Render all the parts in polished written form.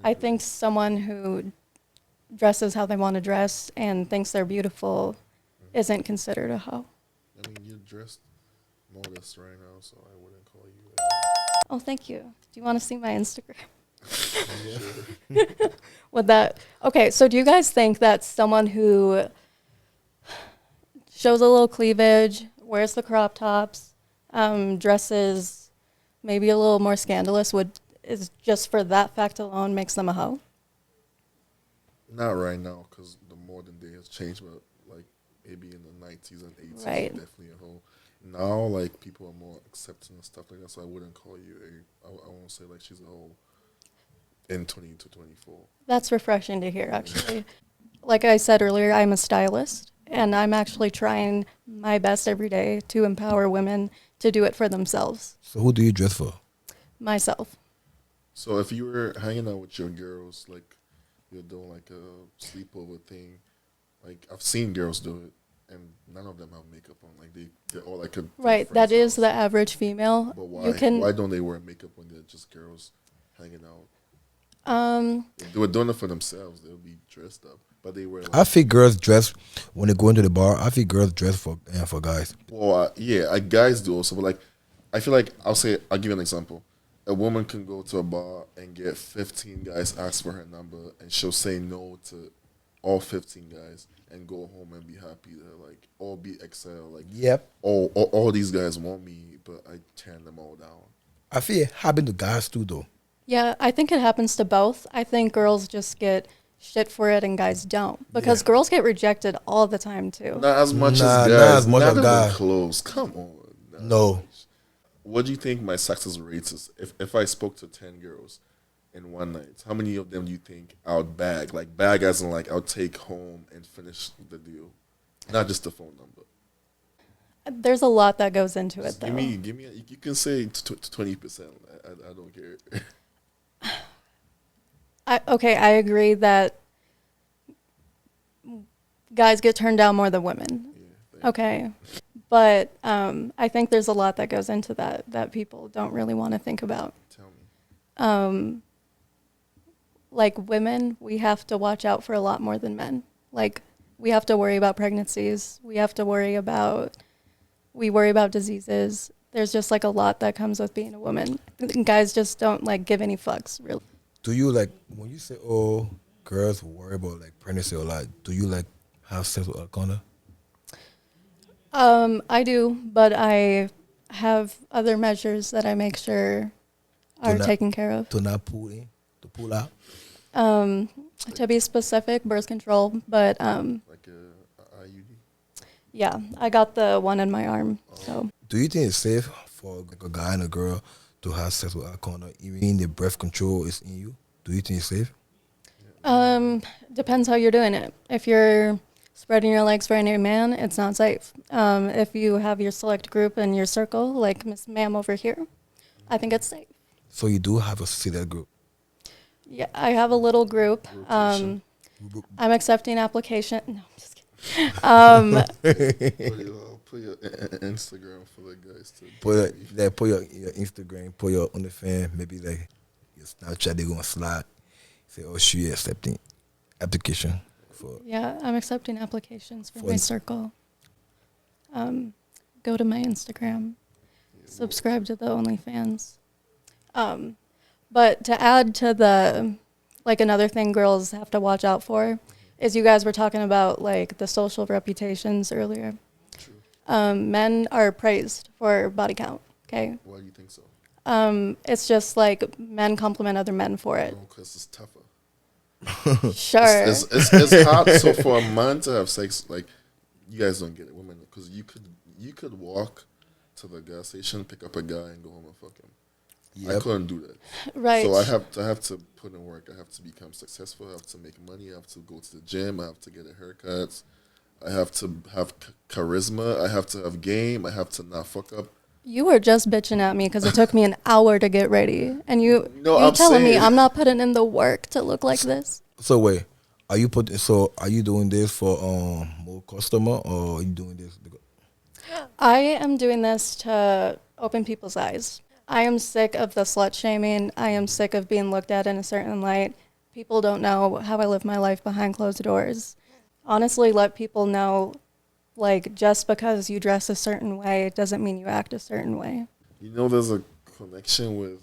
I think someone who dresses how they want to dress and thinks they're beautiful isn't considered a hoe. I mean, you're dressed modest right now, so I wouldn't call you. Oh, thank you. Do you want to see my Instagram? Sure. Would that, okay, so do you guys think that someone who shows a little cleavage, wears the crop tops, dresses maybe a little more scandalous, is just for that fact alone makes them a hoe? Not right now, because the modern day has changed, but like maybe in the 90s and 80s, Right. definitely a whole. Now, like, people are more accepting and stuff like that, so I wouldn't call you I won't say like she's a whole in 20 to 24. That's refreshing to hear, actually. Like I said earlier, I'm a stylist, and I'm actually trying my best every day to empower women to do it for themselves. So who do you dress for? Myself. So if you were hanging out with your girls, like you're doing like a sleepover thing, like I've seen girls do it, and none of them have makeup on. Like they're all like a Right, that is the average female. But why? You can, Why don't they wear makeup when they're just girls hanging out? um, If they were doing it for themselves, they would be dressed up. But they wear. Like, I think girls dress when they go into the bar. I think girls dress for guys. well, yeah, guys do also, but like, I feel like I'll give you an example. A woman can go to a bar and get 15 guys ask for her number, and she'll say no to all 15 guys and go home and be happy. That like all be XL, like Yep. all these guys want me, but I turn them all down. I feel it happen to guys too, though. yeah, I think it happens to both. I think girls just get shit for it and guys don't. Because girls get rejected all the time, too. Not as much Nah, as not guys. as much not as even guys. close. Come on. Nah. No. What do you think my success rate is? If I spoke to 10 girls in one night, how many of them do you think I would bag? Like bag as in like I'll take home and finish the deal, not just the phone number. There's a lot that goes into it, Just though. give me. You can say 20%. I don't care. Okay, I agree that guys get turned down more than women. Yeah, Okay. But I think there's a lot that goes into that people don't really want to think about. tell me. Like women, we have to watch out for a lot more than men. Like we have to worry about pregnancies. We worry about diseases. There's just like a lot that comes with being a woman. Guys just don't like give any fucks, really. Do you like when you say, "Oh, girls worry about like pregnancy a lot"? Do you like have sex with a corner? I do, but I have other measures that I make sure are taken care of. To not pull in, to pull out. To be specific, birth control, but Like a IUD. yeah, I got the one in my arm. So Do you think it's safe for like a guy and a girl to have sex with a corner, even the breath control is in you? Do you think it's safe? depends how you're doing it. If you're spreading your legs for any man, it's not safe. If you have your select group in your circle, like Miss Ma'am over here, I think it's safe. So you do have a select group. Yeah, I have a little group. Rotation. I'm accepting application. No, I'm just kidding. Put your Instagram for the guys to Put your Instagram, put your OnlyFans, maybe like your Snapchat. They gonna slide. Say, "Oh, she accepting application for." Yeah, I'm accepting applications for For my ins- circle. Go to my Instagram. Subscribe to the OnlyFans. But to add to the, like another thing girls have to watch out for is you guys were talking about like the social reputations earlier. True. Men are praised for body count, okay? Why do you think so? It's just like men compliment other men for it. Because it's tougher. Sure. It's hard. So for a man to have sex, like you guys don't get it, women, because you could walk to the gas station, pick up a guy, and go home and fuck him. I Yep. couldn't do that. Right. So I have to put in work. I have to become successful. I have to make money. I have to go to the gym. I have to get a haircut. I have to have charisma. I have to have game. I have to not fuck up. You were just bitching at me because it took me an hour to get ready, and you I'm telling me saying- I'm not putting in the work to look like this. So wait, are you doing this for more customer, or are you doing this because I am doing this to open people's eyes. I am sick of the slut shaming. I am sick of being looked at in a certain light. people don't know how I live my life behind closed doors. Honestly, let people know, like, just because you dress a certain way doesn't mean you act a certain way. You know, there's a connection with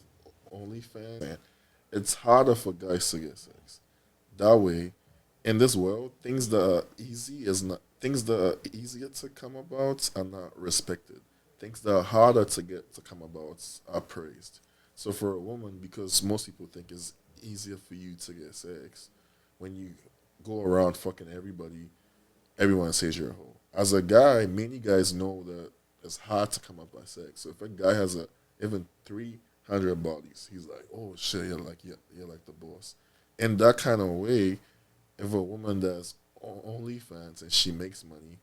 OnlyFans. And it's harder for guys to get sex. That way, in this world, things that are easier to come about are not respected. Things that are harder to get to come about are praised. So for a woman, because most people think it's easier for you to get sex, when you go around fucking everybody, everyone says you're a hoe. As a guy, many guys know that it's hard to come up by sex. So if a guy has even 300 bodies, he's like, oh shit, you're like the boss. In that kind of way, if a woman does OnlyFans and she makes money,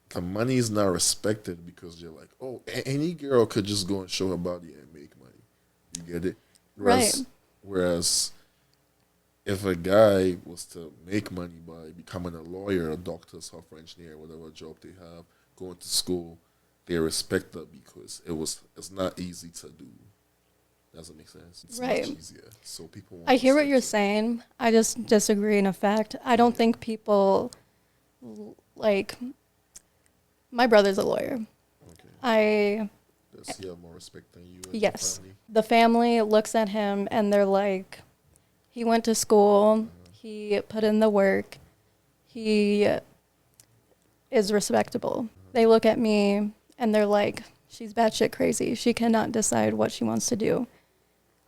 the money is not respected because you're like, oh, any girl could just go and show her body and make money. You get it? Whereas if a guy was to make money by becoming a lawyer, a doctor, software engineer, whatever job they have, going to school, they respect that because it's not easy to do. Doesn't make sense. It's much easier. So people want I hear what you're saying. I just disagree in a fact. I don't think people, like, my brother's a lawyer. Okay. Does he have more respect than you? Yes. The family looks at him and they're like, he went to school, he put in the work, he is respectable. They look at me and they're like, she's batshit crazy. She cannot decide what she wants to do.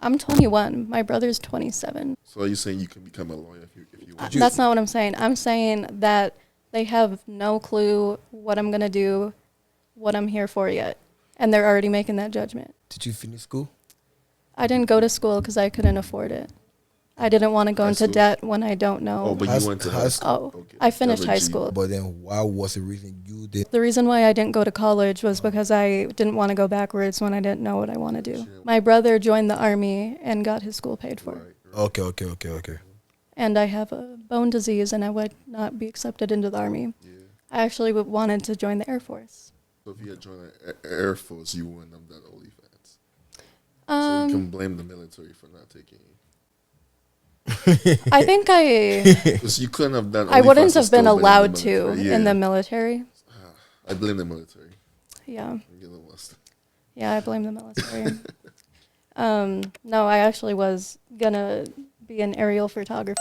I'm 21. My brother's 27. So are you saying you can become a lawyer if you want? That's not what I'm saying. I'm saying that they have no clue what I'm going to do, what I'm here for yet. And they're already making that judgment. Did you finish school? I didn't go to school because I couldn't afford it. I didn't want to go into debt when I don't know. Oh, but you went to high school. Oh, okay. I finished high school. But then why was the reason you did? The reason why I didn't go to college was because I didn't want to go backwards when I didn't know what I want to do. My brother joined the army and got his school paid for. Okay. And I have a bone disease and I would not be accepted into the army. Yeah. I actually wanted to join the Air Force. So if you had joined the Air Force, you wouldn't have done OnlyFans. So you can blame the military for not taking you. I think because you couldn't have done. I wouldn't have been allowed to in the military. I blame the military. Yeah. You're the worst. Yeah, I blame the military. No, I actually was gonna be an aerial photographer.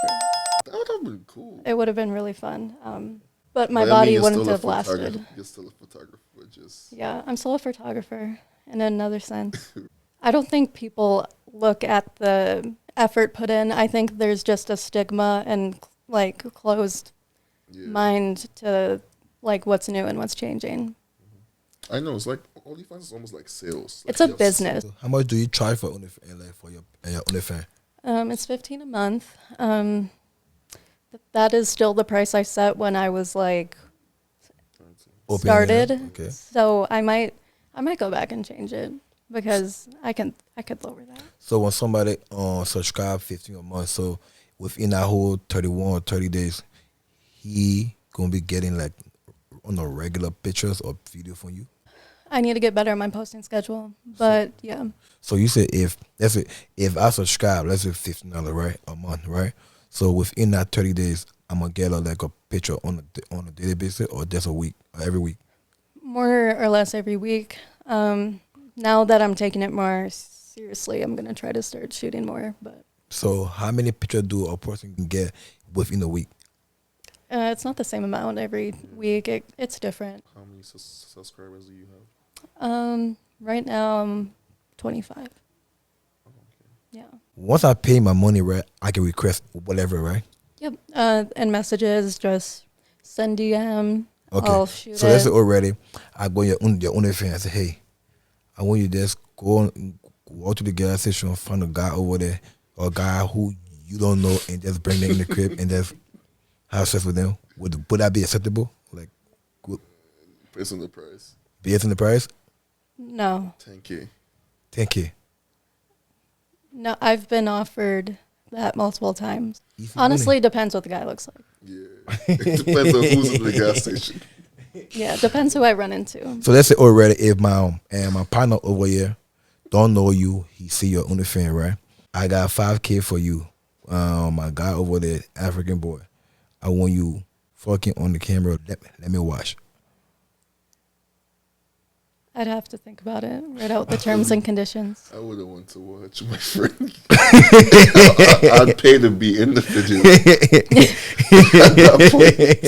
That would have been cool. It would have been really fun. But my body wouldn't have lasted. You're still a photographer, just. Yeah, I'm still a photographer in another sense. I don't think people look at the effort put in. I think there's just a stigma and like closed mind to like what's new and what's changing. I know, it's like OnlyFans is almost like sales. It's a business. So how much do you charge for OnlyFans, like for your OnlyFans? It's $15 a month. That is still the price I set when I was like started. Okay. So I might go back and change it because I could lower that. So when somebody subscribe 15 a month, so within that whole 31 or 30 days, he gonna be getting like on a regular pictures or video from you? I need to get better at my posting schedule, but yeah. So you said if I subscribe, let's say $15, right, a month, right? So within that 30 days, I'm gonna get like a picture on a daily basis or just a week or every week? More or less every week. Now that I'm taking it more seriously, I'm gonna try to start shooting more. But so how many pictures do a person can get within a week? It's not the same amount every week. It's different. How many subscribers do you have? Right now I'm 25. Okay. Yeah. Once I pay my money, right, I can request whatever, right? Yep. And messages, just send DM. Okay. I'll shoot So it. that's it already. I go your OnlyFans and say, hey, I want you to just go to the gas station, find a guy over there or a guy who you don't know and just bring them in the crib and just have sex with them. Would that be acceptable? Like, Based on the price. Based on the price? No. 10K. 10K. No, I've been offered that multiple times. Easy Honestly, money. it depends what the guy looks like. Yeah. It depends on who's in the gas station. Yeah, it depends who I run into. So let's say already if my partner over here don't know you, he see your OnlyFans, right? I got 5K for you. my guy over there, African boy, I want you fucking on the camera. Let me watch. I'd have to think about it. Write out the terms and conditions. I wouldn't want to watch my friend. I'd pay to be in the video. At that point.